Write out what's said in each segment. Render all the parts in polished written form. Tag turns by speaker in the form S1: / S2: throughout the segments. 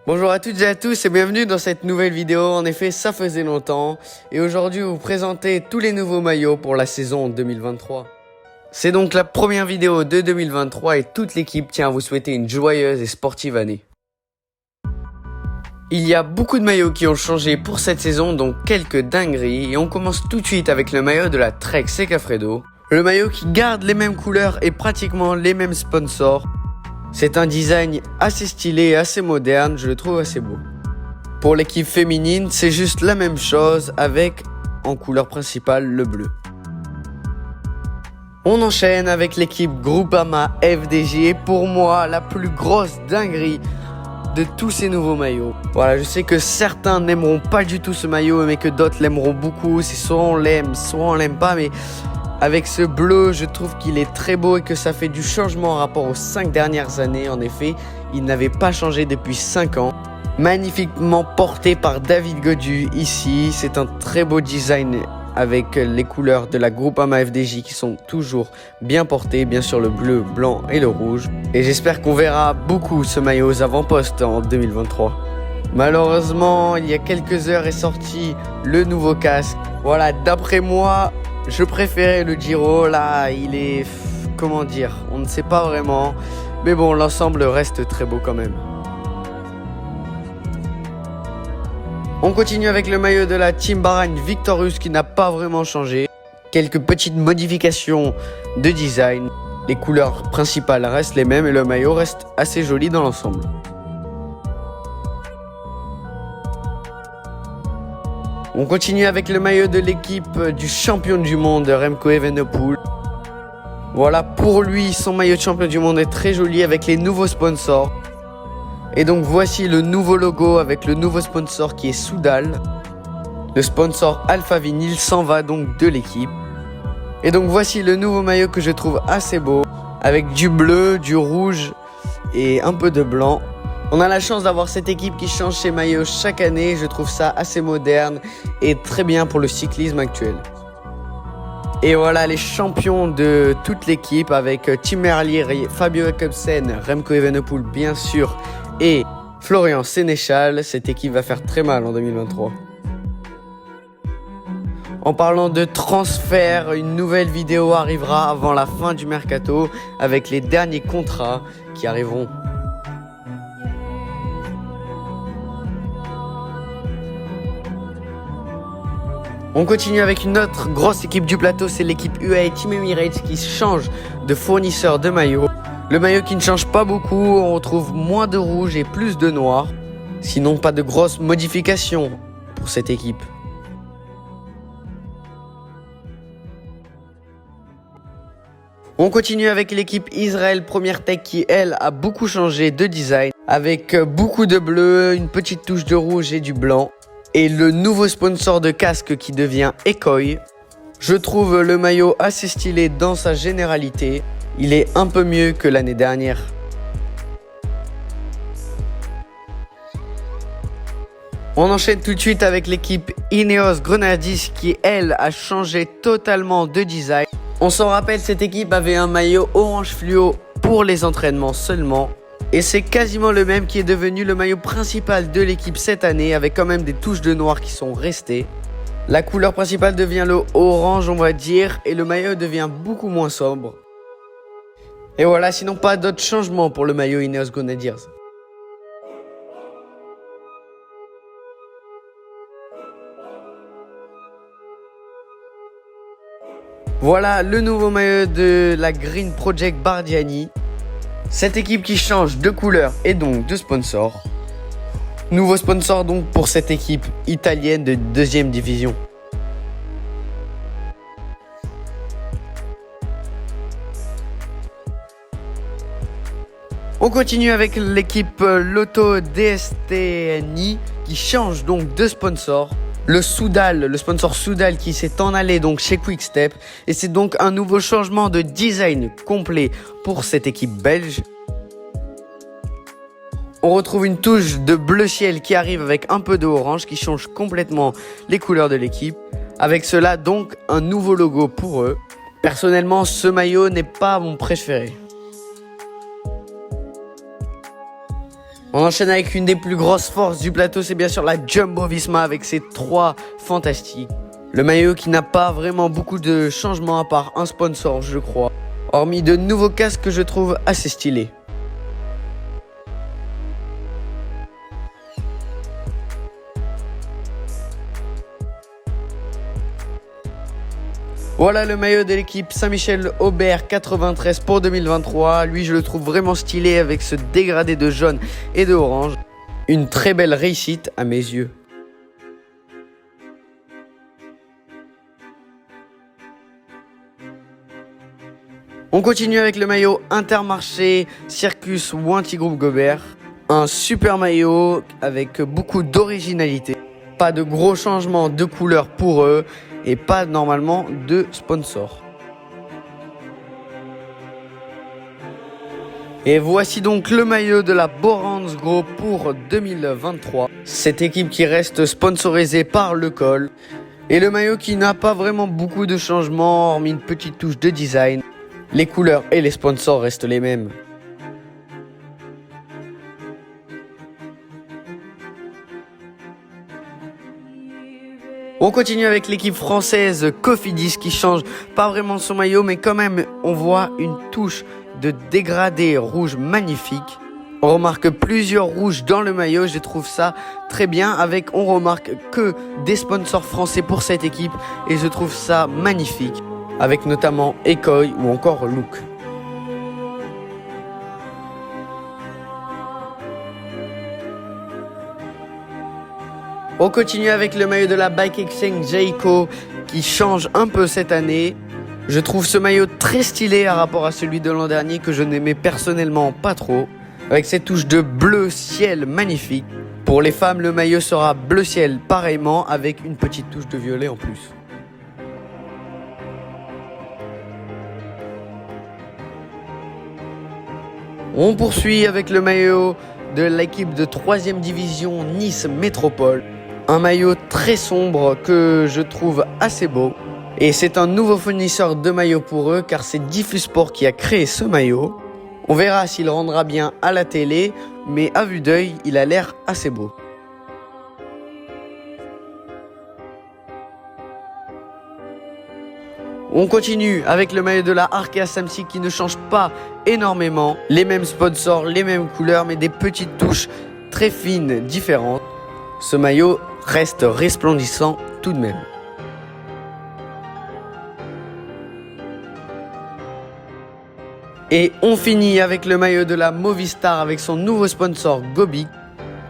S1: Bonjour à toutes et à tous et bienvenue dans cette nouvelle vidéo. En effet, ça faisait longtemps et aujourd'hui vous présentez tous les nouveaux maillots pour la saison 2023. C'est donc la première vidéo de 2023 et toute l'équipe tient à vous souhaiter une joyeuse et sportive année. Il y a beaucoup de maillots qui ont changé pour cette saison, donc quelques dingueries, et on commence tout de suite avec le maillot de la Trek Segafredo. Le maillot qui garde les mêmes couleurs et pratiquement les mêmes sponsors. C'est un design assez stylé et assez moderne, je le trouve assez beau. Pour l'équipe féminine, c'est juste la même chose avec en couleur principale le bleu. On enchaîne avec l'équipe Groupama FDJ et pour moi la plus grosse dinguerie de tous ces nouveaux maillots. Voilà, je sais que certains n'aimeront pas du tout ce maillot mais que d'autres l'aimeront beaucoup. C'est soit on l'aime, soit on l'aime pas, mais avec ce bleu, je trouve qu'il est très beau et que ça fait du changement en rapport aux 5 dernières années. En effet, il n'avait pas changé depuis 5 ans. Magnifiquement porté par David Godu ici. C'est un très beau design avec les couleurs de la Groupama FDJ qui sont toujours bien portées. Bien sûr le bleu, blanc et le rouge. Et j'espère qu'on verra beaucoup ce maillot aux avant-postes en 2023. Malheureusement, il y a quelques heures est sorti le nouveau casque. Voilà, d'après moi, je préférais le Giro, là il est, comment dire, on ne sait pas vraiment, mais bon l'ensemble reste très beau quand même. On continue avec le maillot de la Team Bahrain Victorious qui n'a pas vraiment changé. Quelques petites modifications de design, les couleurs principales restent les mêmes et le maillot reste assez joli dans l'ensemble. On continue avec le maillot de l'équipe du champion du monde, Remco Evenepoel. Voilà, pour lui, son maillot de champion du monde est très joli avec les nouveaux sponsors. Et donc voici le nouveau logo avec le nouveau sponsor qui est Soudal. Le sponsor Alpha Vinyl s'en va donc de l'équipe. Et donc voici le nouveau maillot que je trouve assez beau, avec du bleu, du rouge et un peu de blanc. On a la chance d'avoir cette équipe qui change ses maillots chaque année, je trouve ça assez moderne et très bien pour le cyclisme actuel. Et voilà les champions de toute l'équipe avec Tim Merlier, Fabio Jakobsen, Remco Evenepoel bien sûr et Florian Sénéchal. Cette équipe va faire très mal en 2023. En parlant de transfert, une nouvelle vidéo arrivera avant la fin du mercato avec les derniers contrats qui arriveront. On continue avec une autre grosse équipe du plateau, c'est l'équipe UAE Team Emirates qui change de fournisseur de maillot. Le maillot qui ne change pas beaucoup, on retrouve moins de rouge et plus de noir. Sinon pas de grosses modifications pour cette équipe. On continue avec l'équipe Israël Première Tech qui elle a beaucoup changé de design. Avec beaucoup de bleu, une petite touche de rouge et du blanc. Et le nouveau sponsor de casque qui devient Ekoi. Je trouve le maillot assez stylé dans sa généralité. Il est un peu mieux que l'année dernière. On enchaîne tout de suite avec l'équipe Ineos Grenadiers qui elle a changé totalement de design. On s'en rappelle, cette équipe avait un maillot orange fluo pour les entraînements seulement. Et c'est quasiment le même qui est devenu le maillot principal de l'équipe cette année avec quand même des touches de noir qui sont restées. La couleur principale devient le orange on va dire et le maillot devient beaucoup moins sobre. Et voilà, sinon pas d'autres changements pour le maillot Ineos Grenadiers. Voilà le nouveau maillot de la Green Project Bardiani. Cette équipe qui change de couleur et donc de sponsor. Nouveau sponsor donc pour cette équipe italienne de 2e division. On continue avec l'équipe Lotto DSTNI qui change donc de sponsor. Le sponsor Soudal qui s'est en allé donc chez Quickstep et c'est donc un nouveau changement de design complet pour cette équipe belge. On retrouve une touche de bleu ciel qui arrive avec un peu de orange qui change complètement les couleurs de l'équipe. Avec cela donc un nouveau logo pour eux. Personnellement ce maillot n'est pas mon préféré. On enchaîne avec une des plus grosses forces du plateau, c'est bien sûr la Jumbo Visma avec ses 3 fantastiques. Le maillot qui n'a pas vraiment beaucoup de changements à part un sponsor, je crois. Hormis de nouveaux casques que je trouve assez stylés. Voilà le maillot de l'équipe Saint-Michel-Aubert 93 pour 2023. Lui, je le trouve vraiment stylé avec ce dégradé de jaune et de orange. Une très belle réussite à mes yeux. On continue avec le maillot Intermarché, Circus ou Anti-Groupe Gobert. Un super maillot avec beaucoup d'originalité. Pas de gros changements de couleur pour eux et pas normalement de sponsor. Et voici donc le maillot de la Borans Group pour 2023. Cette équipe qui reste sponsorisée par Le Col. Et le maillot qui n'a pas vraiment beaucoup de changements, hormis une petite touche de design. Les couleurs et les sponsors restent les mêmes. On continue avec l'équipe française Cofidis qui change pas vraiment son maillot, mais quand même on voit une touche de dégradé rouge magnifique. On remarque plusieurs rouges dans le maillot, je trouve ça très bien. On remarque que des sponsors français pour cette équipe et je trouve ça magnifique. Avec notamment Ekoi ou encore Look. On continue avec le maillot de la Bike Exchange Jayco qui change un peu cette année. Je trouve ce maillot très stylé par rapport à celui de l'an dernier que je n'aimais personnellement pas trop. Avec cette touche de bleu ciel magnifique. Pour les femmes, le maillot sera bleu ciel pareillement avec une petite touche de violet en plus. On poursuit avec le maillot de l'équipe de 3e division Nice Métropole. Un maillot très sombre que je trouve assez beau. Et c'est un nouveau fournisseur de maillots pour eux car c'est Diffusport qui a créé ce maillot. On verra s'il rendra bien à la télé, mais à vue d'œil, il a l'air assez beau. On continue avec le maillot de la Arkea Samsic qui ne change pas énormément. Les mêmes sponsors, les mêmes couleurs, mais des petites touches très fines, différentes. Ce maillot reste resplendissant tout de même. Et on finit avec le maillot de la Movistar avec son nouveau sponsor Gobi.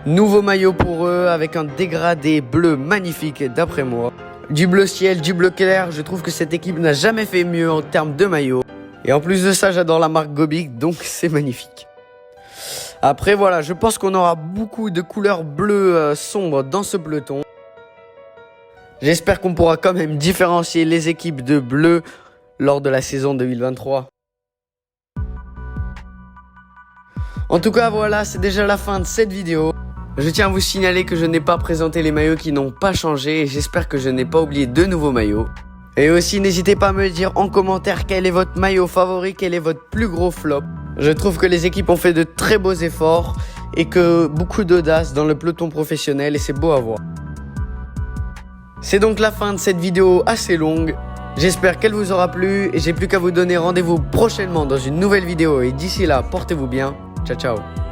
S1: Nouveau maillot pour eux avec un dégradé bleu magnifique d'après moi. Du bleu ciel, du bleu clair, je trouve que cette équipe n'a jamais fait mieux en termes de maillot. Et en plus de ça, j'adore la marque Gobic, donc c'est magnifique. Après voilà, je pense qu'on aura beaucoup de couleurs bleues sombres dans ce peloton. J'espère qu'on pourra quand même différencier les équipes de bleu lors de la saison 2023. En tout cas voilà, c'est déjà la fin de cette vidéo. Je tiens à vous signaler que je n'ai pas présenté les maillots qui n'ont pas changé et j'espère que je n'ai pas oublié de nouveaux maillots. Et aussi n'hésitez pas à me dire en commentaire quel est votre maillot favori, quel est votre plus gros flop. Je trouve que les équipes ont fait de très beaux efforts et que beaucoup d'audace dans le peloton professionnel et c'est beau à voir. C'est donc la fin de cette vidéo assez longue. J'espère qu'elle vous aura plu et j'ai plus qu'à vous donner rendez-vous prochainement dans une nouvelle vidéo et d'ici là, portez-vous bien. Ciao ciao.